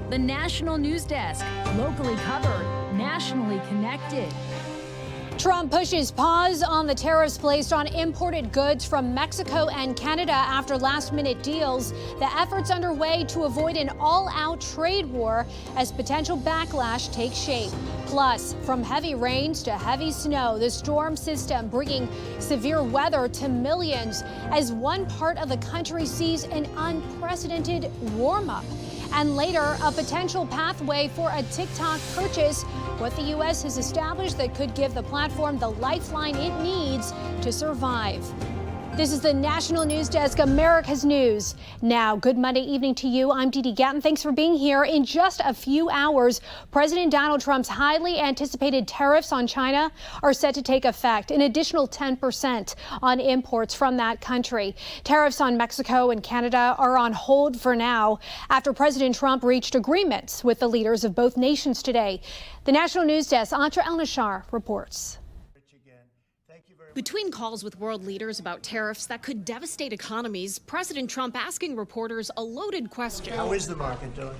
The National News Desk, locally covered, nationally connected. Trump pushes pause on the tariffs placed on imported goods from Mexico and Canada after last-minute deals. The efforts underway to avoid an all-out trade war as potential backlash takes shape. Plus, from heavy rains to heavy snow, the storm system bringing severe weather to millions as one part of the country sees an unprecedented warm-up. And later, a potential pathway for a TikTok purchase, what the U.S. has established that could give the platform the lifeline it needs to survive. This is the National News Desk, America's News. Now, good Monday evening to you. I'm Dee Dee Gatton. Thanks for being here. In just a few hours, President Donald Trump's highly anticipated tariffs on China are set to take effect, an additional 10% on imports from that country. Tariffs on Mexico and Canada are on hold for now after President Trump reached agreements with the leaders of both nations today. The National News Desk, Atra El-Nashar reports. Between calls with world leaders about tariffs that could devastate economies, President Trump asking reporters a loaded question. How is the market doing?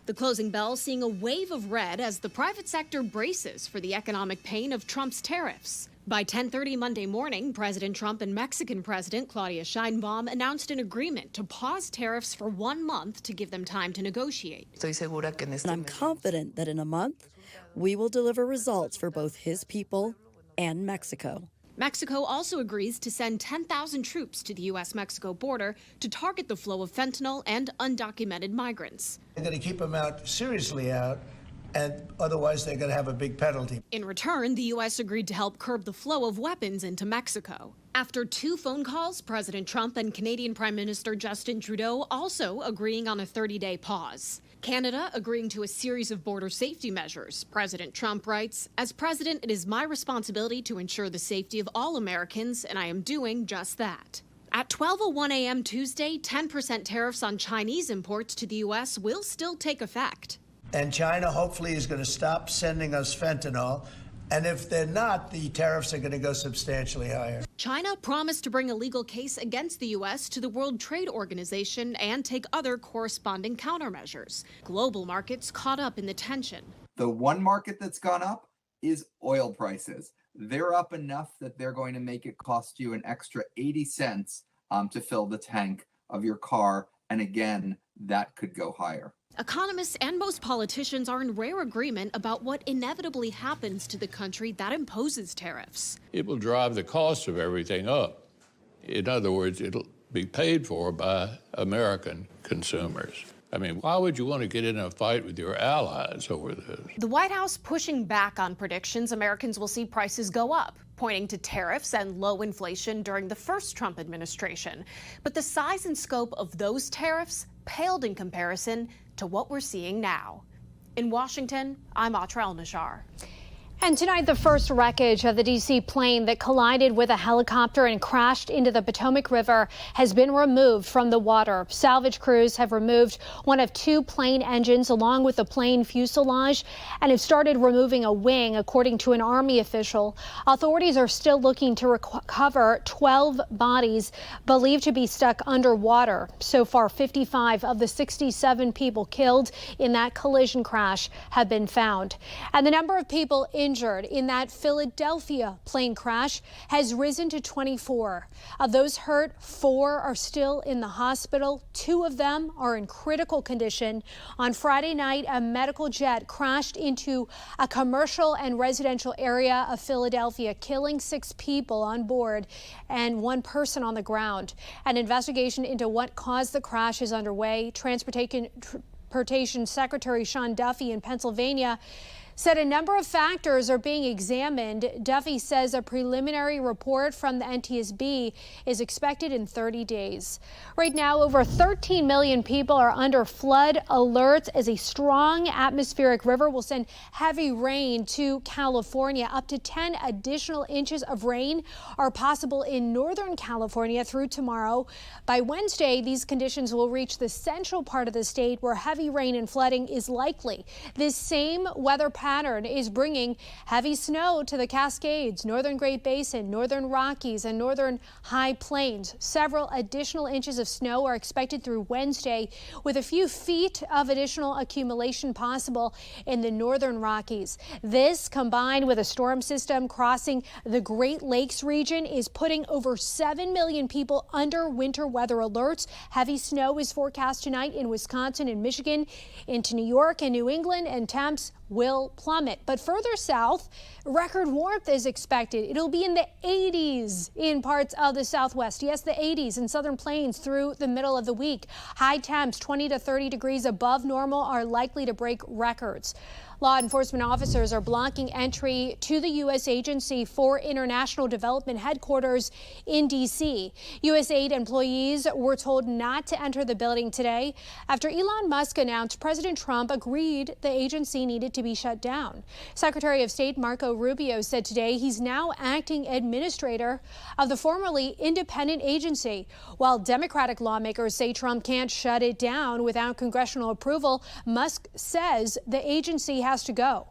The closing bell seeing a wave of red as the private sector braces for the economic pain of Trump's tariffs. By 10:30 Monday morning, President Trump and Mexican President Claudia Sheinbaum announced an agreement to pause tariffs for 1 month to give them time to negotiate. I'm confident that in a month, we will deliver results for both his people and Mexico. Mexico also agrees to send 10,000 troops to the U.S.-Mexico border to target the flow of fentanyl and undocumented migrants. They're going to keep them out, seriously out, and otherwise they're going to have a big penalty. In return, the U.S. agreed to help curb the flow of weapons into Mexico. After 2 phone calls, President Trump and Canadian Prime Minister Justin Trudeau also agreeing on a 30-day pause. Canada agreeing to a series of border safety measures. President Trump writes, "As president, it is my responsibility to ensure the safety of all Americans, and I am doing just that." At 12:01 a.m. Tuesday, 10% tariffs on Chinese imports to the U.S. will still take effect. And China hopefully is going to stop sending us fentanyl. And if they're not, the tariffs are going to go substantially higher. China promised to bring a legal case against the U.S. to the World Trade Organization and take other corresponding countermeasures. Global markets caught up in the tension. The one market that's gone up is oil prices. They're up enough that they're going to make it cost you an extra 80 cents to fill the tank of your car. And again, that could go higher. Economists and most politicians are in rare agreement about what inevitably happens to the country that imposes tariffs. It will drive the cost of everything up. In other words, it'll be paid for by American consumers. I mean, why would you want to get in a fight with your allies over this? The White House pushing back on predictions Americans will see prices go up, pointing to tariffs and low inflation during the first Trump administration. But the size and scope of those tariffs paled in comparison to what we're seeing now. In Washington, I'm Atra El-Nashar. And tonight, the first wreckage of the D.C. plane that collided with a helicopter and crashed into the Potomac River has been removed from the water. Salvage crews have removed one of 2 plane engines along with the plane fuselage and have started removing a wing, according to an Army official. Authorities are still looking to recover 12 bodies believed to be stuck underwater. So far, 55 of the 67 people killed in that collision crash have been found. And the number of people injured in that Philadelphia plane crash has risen to 24. Of those hurt, 4 are still in the hospital. 2 of them are in critical condition. On Friday night, a medical jet crashed into a commercial and residential area of Philadelphia, killing 6 people on board and 1 person on the ground. An investigation into what caused the crash is underway. Transportation Secretary Sean Duffy in Pennsylvania said a number of factors are being examined. Duffy says a preliminary report from the NTSB is expected in 30 days. Right now, over 13 million people are under flood alerts as a strong atmospheric river will send heavy rain to California. Up to 10 additional inches of rain are possible in Northern California through tomorrow. By Wednesday, these conditions will reach the central part of the state where heavy rain and flooding is likely. This same weather pattern is bringing heavy snow to the Cascades, northern Great Basin, northern Rockies, and northern High Plains. Several additional inches of snow are expected through Wednesday, with a few feet of additional accumulation possible in the northern Rockies. This, combined with a storm system crossing the Great Lakes region, is putting over 7 million people under winter weather alerts. Heavy snow is forecast tonight in Wisconsin and Michigan, into New York and New England, and temps will plummet. But further south, record warmth is expected. It'll be in the 80s in parts of the Southwest. Yes, the 80s in Southern Plains through the middle of the week. High temps 20 to 30 degrees above normal are likely to break records. Law enforcement officers are blocking entry to the U.S. Agency for International Development headquarters in D.C. USAID employees were told not to enter the building today after Elon Musk announced President Trump agreed the agency needed to be shut down. Secretary of State Marco Rubio said today he's now acting administrator of the formerly independent agency. While Democratic lawmakers say Trump can't shut it down without congressional approval, Musk says the agency has to go.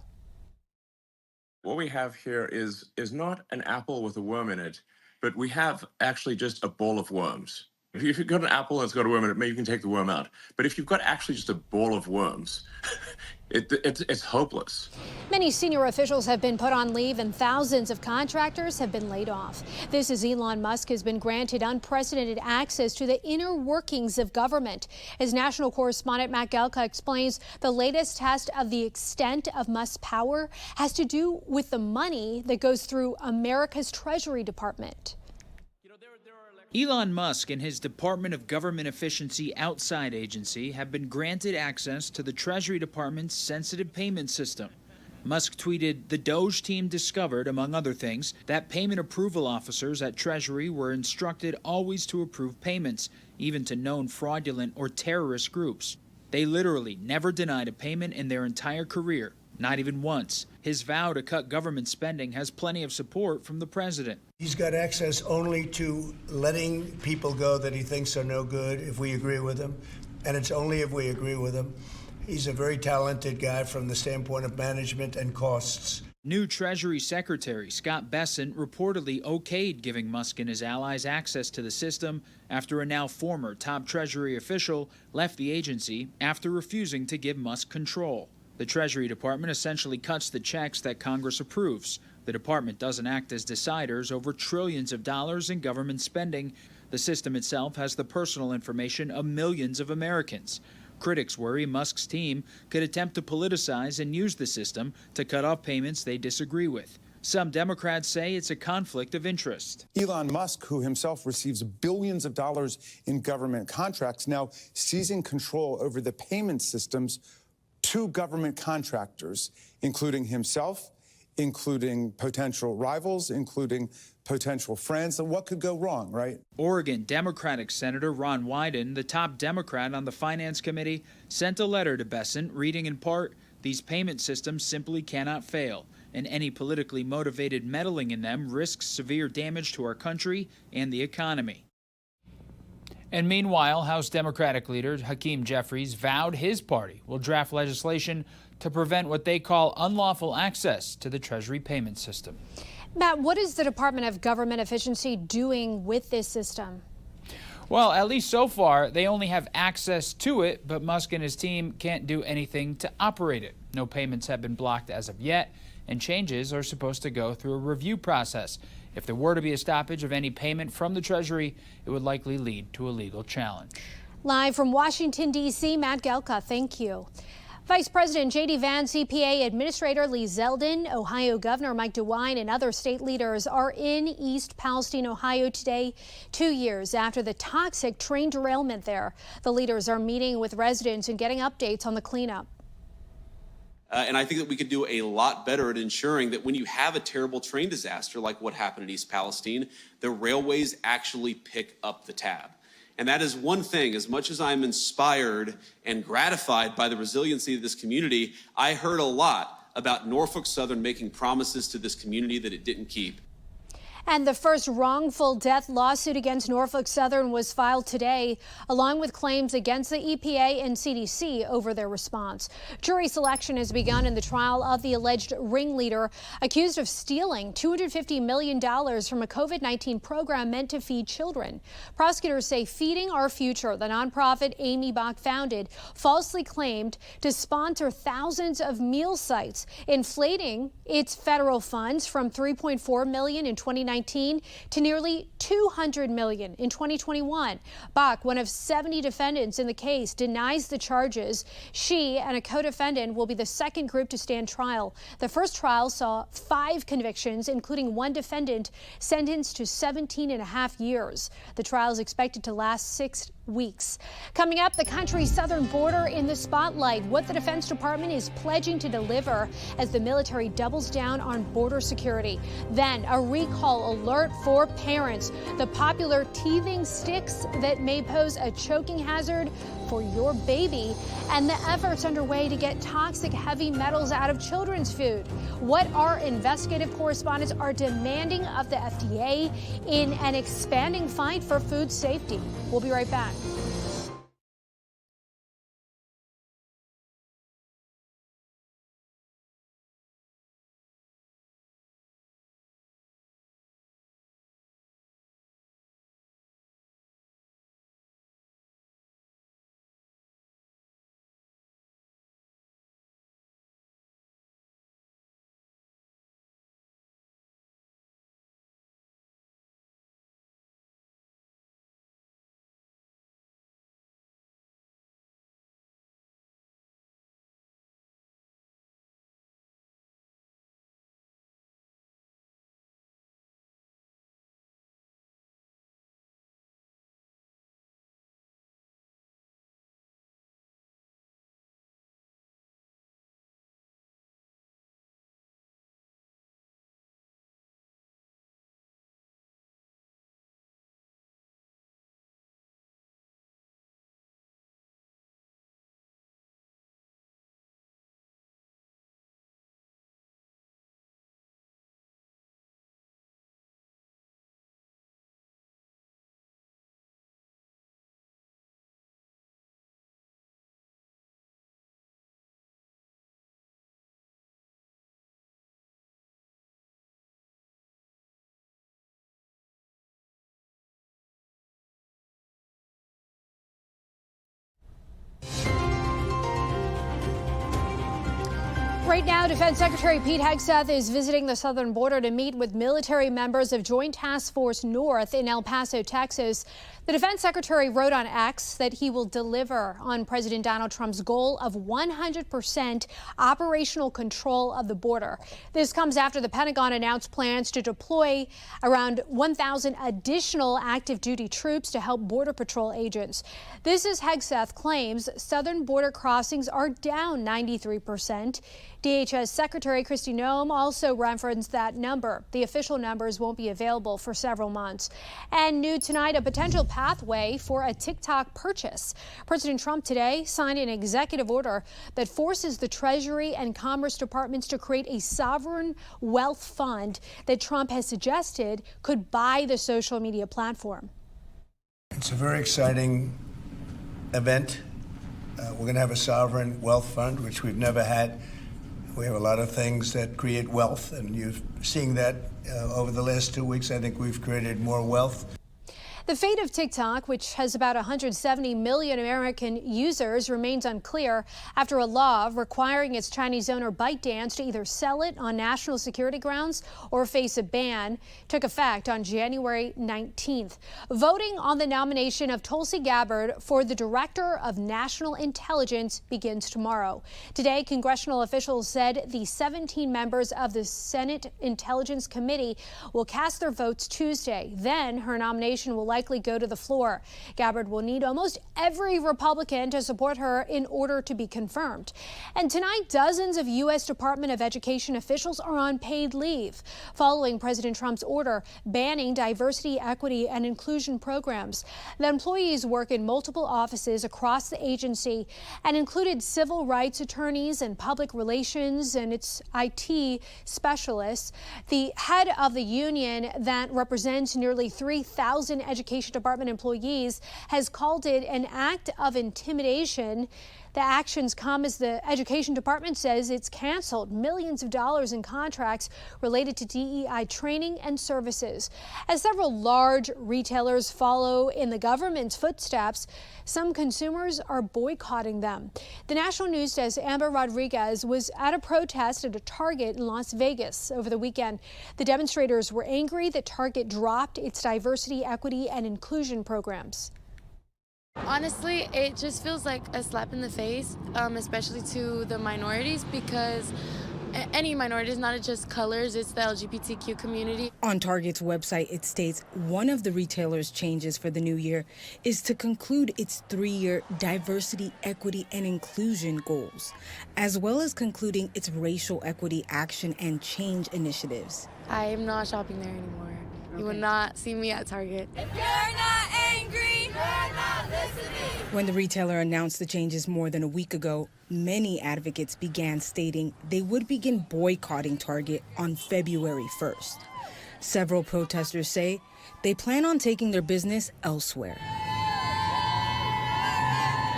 What we have here is not an apple with a worm in it, but we have actually just a ball of worms. If you've got an apple that's got a worm in it, maybe you can take the worm out. But if you've got actually just a ball of worms, it's hopeless. Many senior officials have been put on leave and thousands of contractors have been laid off. This as Elon Musk has been granted unprecedented access to the inner workings of government. As national correspondent Matt Gelka explains, the latest test of the extent of Musk's power has to do with the money that goes through America's Treasury Department. Elon Musk and his Department of Government Efficiency outside agency have been granted access to the Treasury Department's sensitive payment system. Musk tweeted, "The Doge team discovered, among other things, that payment approval officers at Treasury were instructed always to approve payments, even to known fraudulent or terrorist groups. They literally never denied a payment in their entire career, not even once." His vow to cut government spending has plenty of support from the president. He's got access only to letting people go that he thinks are no good if we agree with him, and it's only if we agree with him. He's a very talented guy from the standpoint of management and costs. New Treasury Secretary Scott Bessent reportedly okayed giving Musk and his allies access to the system after a now former top Treasury official left the agency after refusing to give Musk control. The Treasury Department essentially cuts the checks that Congress approves. The department doesn't act as deciders over trillions of dollars in government spending. The system itself has the personal information of millions of Americans. Critics worry Musk's team could attempt to politicize and use the system to cut off payments they disagree with. Some Democrats say it's a conflict of interest. Elon Musk, who himself receives billions of dollars in government contracts, now seizing control over the payment systems to government contractors, including himself, including potential rivals, including potential friends. And what could go wrong, right? Oregon Democratic Senator Ron Wyden, the top Democrat on the Finance Committee, sent a letter to Bessent reading in part, "These payment systems simply cannot fail, and any politically motivated meddling in them risks severe damage to our country and the economy." And meanwhile, House Democratic leader Hakeem Jeffries vowed his party will draft legislation to prevent what they call unlawful access to the Treasury payment system. Matt, what is the Department of Government Efficiency doing with this system? Well, at least so far, they only have access to it, but Musk and his team can't do anything to operate it. No payments have been blocked as of yet, and changes are supposed to go through a review process. If there were to be a stoppage of any payment from the Treasury, it would likely lead to a legal challenge. Live from Washington, D.C., Matt Gelka, thank you. Vice President J.D. Vance, EPA Administrator Lee Zeldin, Ohio Governor Mike DeWine, and other state leaders are in East Palestine, Ohio today, 2 years after the toxic train derailment there. The leaders are meeting with residents and getting updates on the cleanup. And I think that we could do a lot better at ensuring that when you have a terrible train disaster like what happened in East Palestine, the railways actually pick up the tab. And that is one thing. As much as I'm inspired and gratified by the resiliency of this community, I heard a lot about Norfolk Southern making promises to this community that it didn't keep. And the first wrongful death lawsuit against Norfolk Southern was filed today, along with claims against the EPA and CDC over their response. Jury selection has begun in the trial of the alleged ringleader accused of stealing $250 million from a COVID-19 program meant to feed children. Prosecutors say Feeding Our Future, the nonprofit Amy Bach founded, falsely claimed to sponsor thousands of meal sites, inflating its federal funds from $3.4 million in 2019 to nearly $200 million in 2021. Bach, one of 70 defendants in the case, denies the charges. She and a co-defendant will be the second group to stand trial. The first trial saw 5 convictions, including one defendant sentenced to 17.5 years. The trial is expected to last 6 weeks. Coming up, the country's southern border in the spotlight, what the Defense Department is pledging to deliver as the military doubles down on border security. Then a recall alert for parents, the popular teething sticks that may pose a choking hazard for your baby, and the efforts underway to get toxic heavy metals out of children's food. What our investigative correspondents are demanding of the FDA in an expanding fight for food safety. We'll be right back. Right now, Defense Secretary Pete Hegseth is visiting the southern border to meet with military members of Joint Task Force North in El Paso, Texas. The Defense Secretary wrote on X that he will deliver on President Donald Trump's goal of 100% operational control of the border. This comes after the Pentagon announced plans to deploy around 1,000 additional active duty troops to help Border Patrol agents. This, as Hegseth claims, southern border crossings are down 93%. DHS Secretary Kristi Noem also referenced that number. The official numbers won't be available for several months. And new tonight, a potential pathway for a TikTok purchase. President Trump today signed an executive order that forces the Treasury and Commerce Departments to create a sovereign wealth fund that Trump has suggested could buy the social media platform. It's a very exciting event. We're going to have a sovereign wealth fund, which we've never had. We have a lot of things that create wealth, and you're seeing that over the last 2 weeks. I think we've created more wealth. The fate of TikTok, which has about 170 million American users, remains unclear after a law requiring its Chinese owner ByteDance to either sell it on national security grounds or face a ban took effect on January 19th. Voting on the nomination of Tulsi Gabbard for the Director of National Intelligence begins tomorrow. Today, congressional officials said the 17 members of the Senate Intelligence Committee will cast their votes Tuesday. Then her nomination will likely likely go to the floor. Gabbard will need almost every Republican to support her in order to be confirmed. And tonight, dozens of U.S. Department of Education officials are on paid leave following President Trump's order banning diversity, equity, and inclusion programs. The employees work in multiple offices across the agency and included civil rights attorneys and public relations and its IT specialists. The head of the union that represents nearly 3,000 Education Department employees has called it an act of intimidation. The actions come as the Education Department says it's canceled millions of dollars in contracts related to DEI training and services. As several large retailers follow in the government's footsteps, some consumers are boycotting them. The National News Desk Amber Rodriguez was at a protest at a Target in Las Vegas over the weekend. The demonstrators were angry that Target dropped its diversity, equity, and inclusion programs. Honestly, it just feels like a slap in the face, especially to the minorities, because any minorities, not just colors, it's the LGBTQ community. On Target's website, it states one of the retailer's changes for the new year is to conclude its 3-year diversity, equity, and inclusion goals, as well as concluding its racial equity action and change initiatives. I am not shopping there anymore. You will not see me at Target. If you're not angry, you're not listening. When the retailer announced the changes more than a week ago, many advocates began stating they would begin boycotting Target on February 1st. Several protesters say they plan on taking their business elsewhere.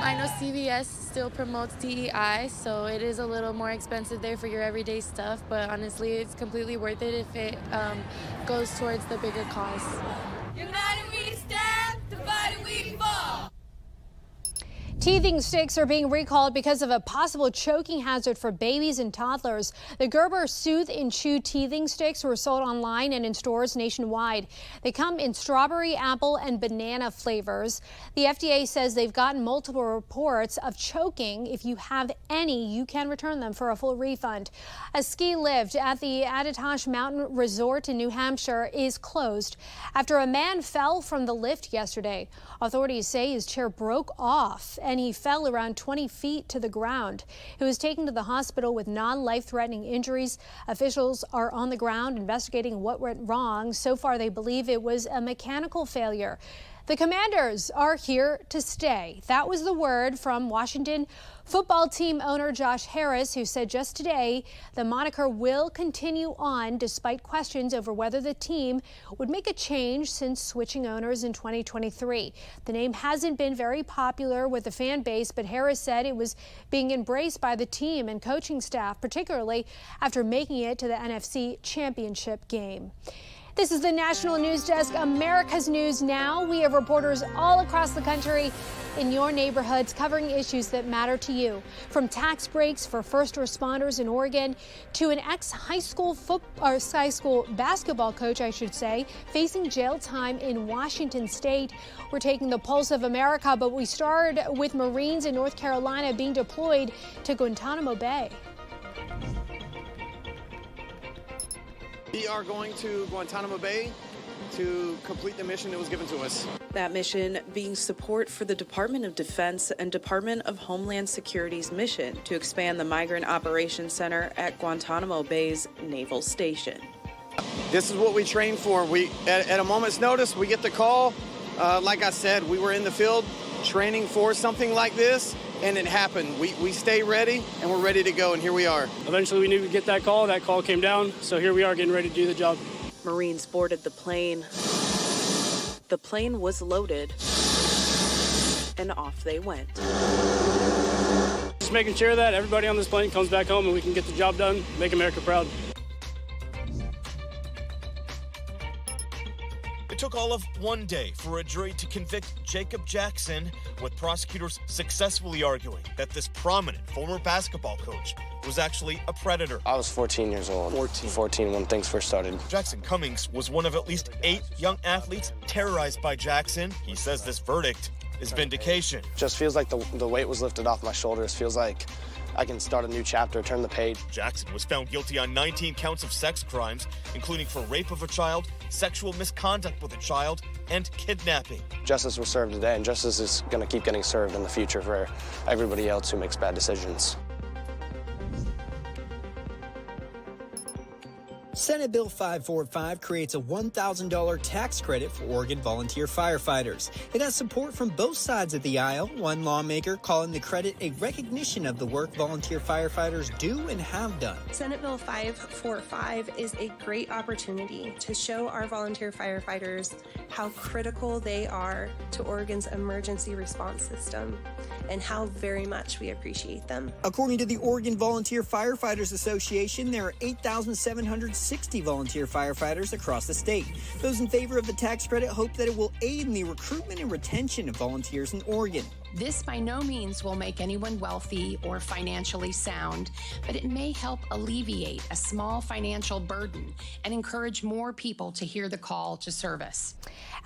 I know CVS still promotes DEI, so it is a little more expensive there for your everyday stuff, but honestly, it's completely worth it if it goes towards the bigger cause. United we stand, divided we fall. Teething sticks are being recalled because of a possible choking hazard for babies and toddlers. The Gerber Soothe and Chew teething sticks were sold online and in stores nationwide. They come in strawberry, apple, and banana flavors. The FDA says they've gotten multiple reports of choking. If you have any, you can return them for a full refund. A ski lift at the Attitash Mountain Resort in New Hampshire is closed after a man fell from the lift yesterday. Authorities say his chair broke off and he fell around 20 feet to the ground. He was taken to the hospital with non-life-threatening injuries. Officials are on the ground investigating what went wrong. So far, they believe it was a mechanical failure. The Commanders are here to stay. That was the word from Washington football team owner Josh Harris, who said just today the moniker will continue on despite questions over whether the team would make a change since switching owners in 2023. The name hasn't been very popular with the fan base, but Harris said it was being embraced by the team and coaching staff, particularly after making it to the NFC Championship game. This is the National News Desk, America's News Now. We have reporters all across the country in your neighborhoods covering issues that matter to you. From tax breaks for first responders in Oregon to an ex-high school basketball coach, facing jail time in Washington state. We're taking the pulse of America, but we start with Marines in North Carolina being deployed to Guantanamo Bay. We are going to Guantanamo Bay to complete the mission that was given to us. That mission being support for the Department of Defense and Department of Homeland Security's mission to expand the Migrant Operations Center at Guantanamo Bay's Naval Station. This is what we train for. At a moment's notice, we get the call. Like I said, we were in the field training for something like this, and it happened. We stay ready, and we're ready to go, and here we are. Eventually, we knew we'd get that call. That call came down, so here we are getting ready to do the job. Marines boarded the plane. The plane was loaded, and off they went. Just making sure that everybody on this plane comes back home and we can get the job done, make America proud. It took all of one day for a jury to convict Jacob Jackson, with prosecutors successfully arguing that this prominent former basketball coach was actually a predator. I was 14 years old. 14 when things first started. Jackson Cummings was one of at least 8 young athletes terrorized by Jackson. He says this verdict is vindication. Just feels like the weight was lifted off my shoulders. Feels like I can start a new chapter, turn the page. Jackson was found guilty on 19 counts of sex crimes, including for rape of a child, sexual misconduct with a child, and kidnapping. Justice was served today, and justice is going to keep getting served in the future for everybody else who makes bad decisions. Senate Bill 545 creates a $1,000 tax credit for Oregon volunteer firefighters. It has support from both sides of the aisle, one lawmaker calling the credit a recognition of the work volunteer firefighters do and have done. Senate Bill 545 is a great opportunity to show our volunteer firefighters how critical they are to Oregon's emergency response system and how very much we appreciate them. According to the Oregon Volunteer Firefighters Association, there are 8,760 volunteer firefighters across the state. Those in favor of the tax credit hope that it will aid in the recruitment and retention of volunteers in Oregon. This by no means will make anyone wealthy or financially sound, but it may help alleviate a small financial burden and encourage more people to hear the call to service.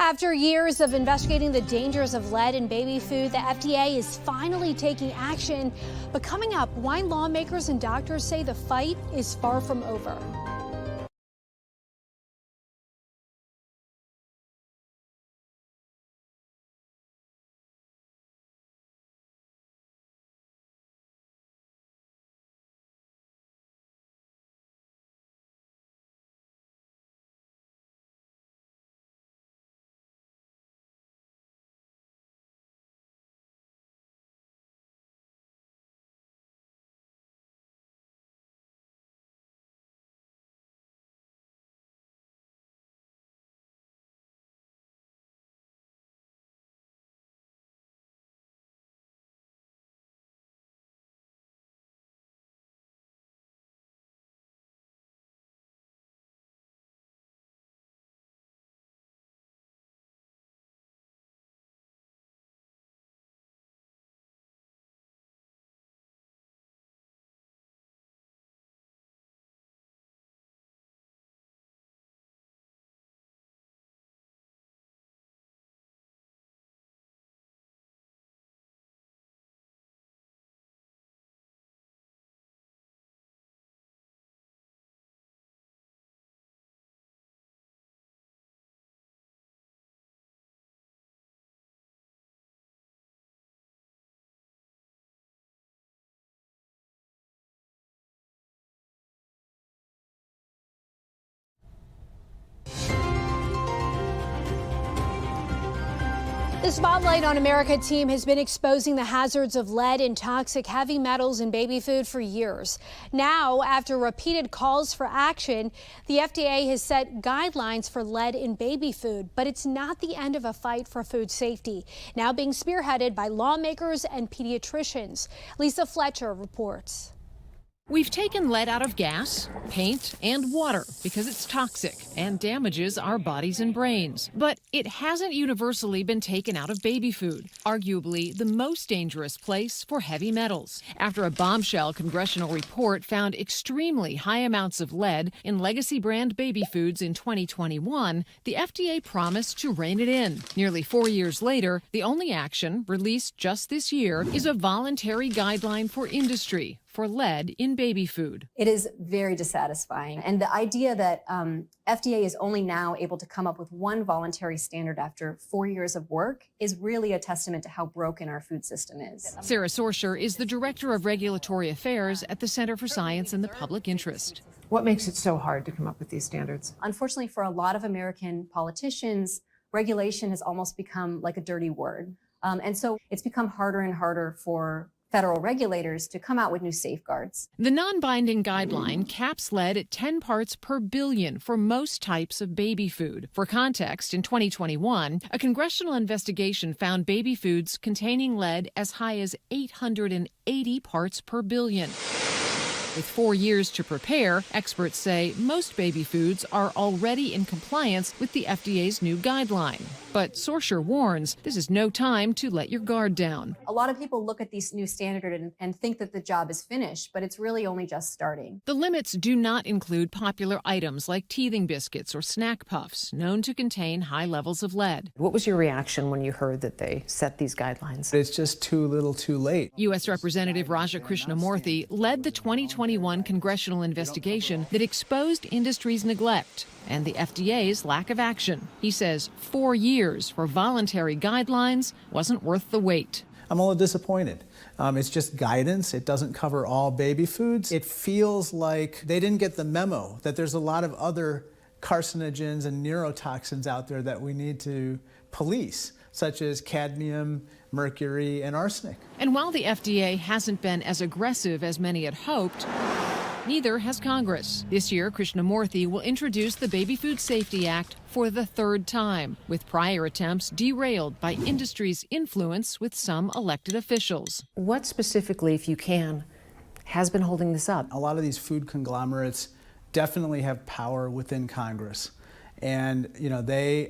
After years of investigating the dangers of lead in baby food, the FDA is finally taking action. But coming up, why lawmakers and doctors say the fight is far from over. The Spotlight on America team has been exposing the hazards of lead and toxic heavy metals in baby food for years. Now, after repeated calls for action, the FDA has set guidelines for lead in baby food, but it's not the end of a fight for food safety, now being spearheaded by lawmakers and pediatricians. Lisa Fletcher reports. We've taken lead out of gas, paint, and water because it's toxic and damages our bodies and brains. But it hasn't universally been taken out of baby food, arguably the most dangerous place for heavy metals. After a bombshell congressional report found extremely high amounts of lead in legacy brand baby foods in 2021, the FDA promised to rein it in. Nearly 4 years later, the only action, released just this year, is a voluntary guideline for industry for lead in baby food. It is very dissatisfying. And the idea that FDA is only now able to come up with one voluntary standard after 4 years of work is really a testament to how broken our food system is. Sarah Sorsher is the Director of Regulatory Affairs at the Center for Science and the Public Interest. What makes it so hard to come up with these standards? Unfortunately, for a lot of American politicians, regulation has almost become like a dirty word. And so it's become harder and harder for federal regulators to come out with new safeguards. The non-binding guideline caps lead at 10 parts per billion for most types of baby food. For context, in 2021, a congressional investigation found baby foods containing lead as high as 880 parts per billion. With 4 years to prepare, experts say most baby foods are already in compliance with the FDA's new guideline. But Sorsher warns this is no time to let your guard down. A lot of people look at these new standards and think that the job is finished, but it's really only just starting. The limits do not include popular items like teething biscuits or snack puffs, known to contain high levels of lead. What was your reaction when you heard that they set these guidelines? It's just too little too late. U.S. Representative Raja Krishnamurthy led the 2021 congressional investigation that exposed industry's neglect and the FDA's lack of action. He says 4 years for voluntary guidelines wasn't worth the wait. I'm a little disappointed. It's just guidance. It doesn't cover all baby foods. It feels like they didn't get the memo that there's a lot of other carcinogens and neurotoxins out there that we need to police, such as cadmium, mercury, and arsenic. And while the FDA hasn't been as aggressive as many had hoped, neither has Congress. This year, Krishnamurthy will introduce the Baby Food Safety Act for the third time, with prior attempts derailed by industry's influence with some elected officials. What specifically, if you can, has been holding this up? A lot of these food conglomerates definitely have power within Congress. And, they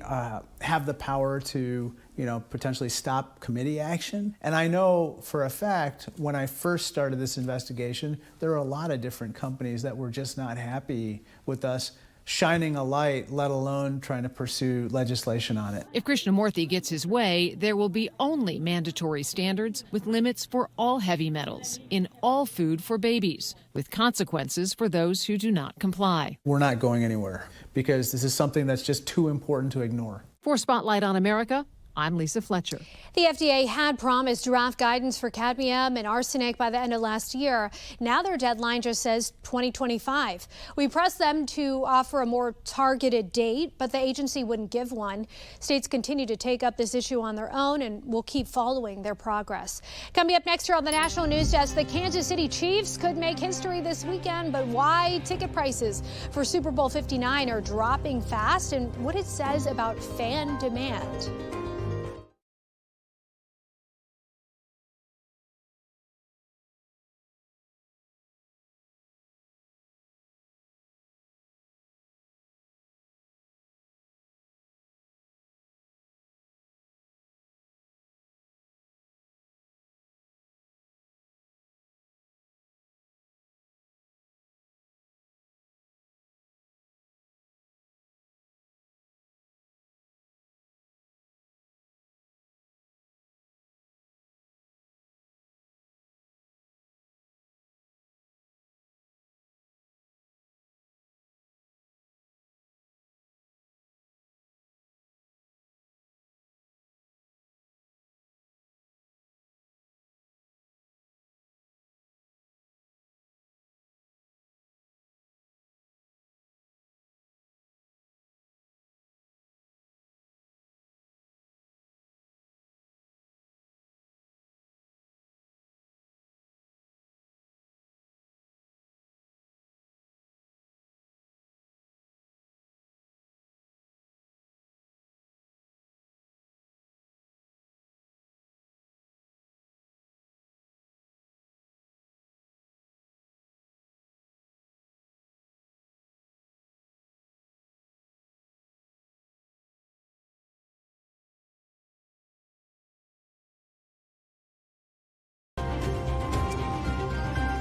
have the power to, potentially stop committee action. And I know for a fact, when I first started this investigation, there were a lot of different companies that were just not happy with us shining a light, let alone trying to pursue legislation on it. If Krishnamurthy gets his way, there will be only mandatory standards with limits for all heavy metals in all food for babies, with consequences for those who do not comply. We're not going anywhere because this is something that's just too important to ignore. For Spotlight on America, I'm Lisa Fletcher. The FDA had promised draft guidance for cadmium and arsenic by the end of last year. Now their deadline just says 2025. We pressed them to offer a more targeted date, but the agency wouldn't give one. States continue to take up this issue on their own, and we'll keep following their progress. Coming up next here on the National News Desk, the Kansas City Chiefs could make history this weekend, but why ticket prices for Super Bowl 59 are dropping fast and what it says about fan demand.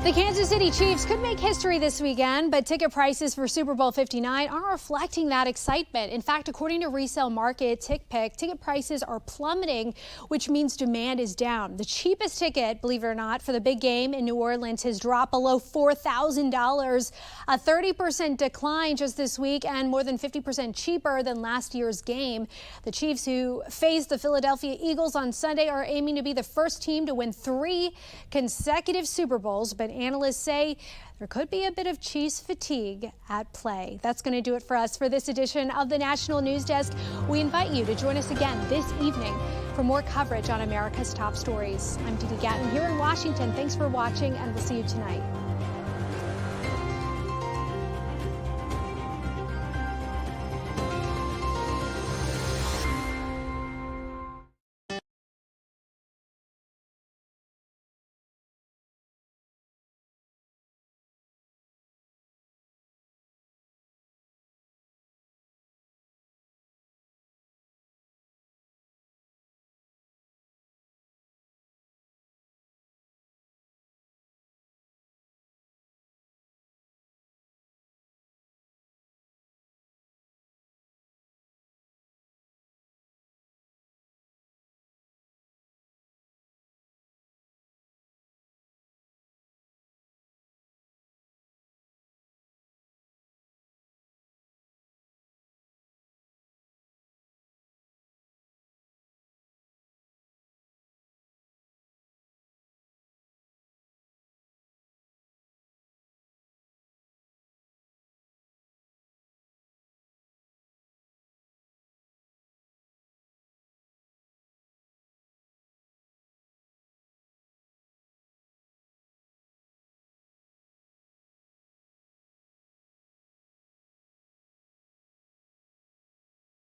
The Kansas City Chiefs could make history this weekend, but ticket prices for Super Bowl 59 aren't reflecting that excitement. In fact, according to resale market TickPick, ticket prices are plummeting, which means demand is down. The cheapest ticket, believe it or not, for the big game in New Orleans has dropped below $4,000, a 30% decline just this week and more than 50% cheaper than last year's game. The Chiefs, who face the Philadelphia Eagles on Sunday, are aiming to be the first team to win 3 consecutive Super Bowls, but analysts say there could be a bit of Chiefs fatigue at play. That's going to do it for us for this edition of the National News Desk. We invite you to join us again this evening for more coverage on America's top stories. I'm Didi Gatton here in Washington. Thanks for watching, and we'll see you tonight.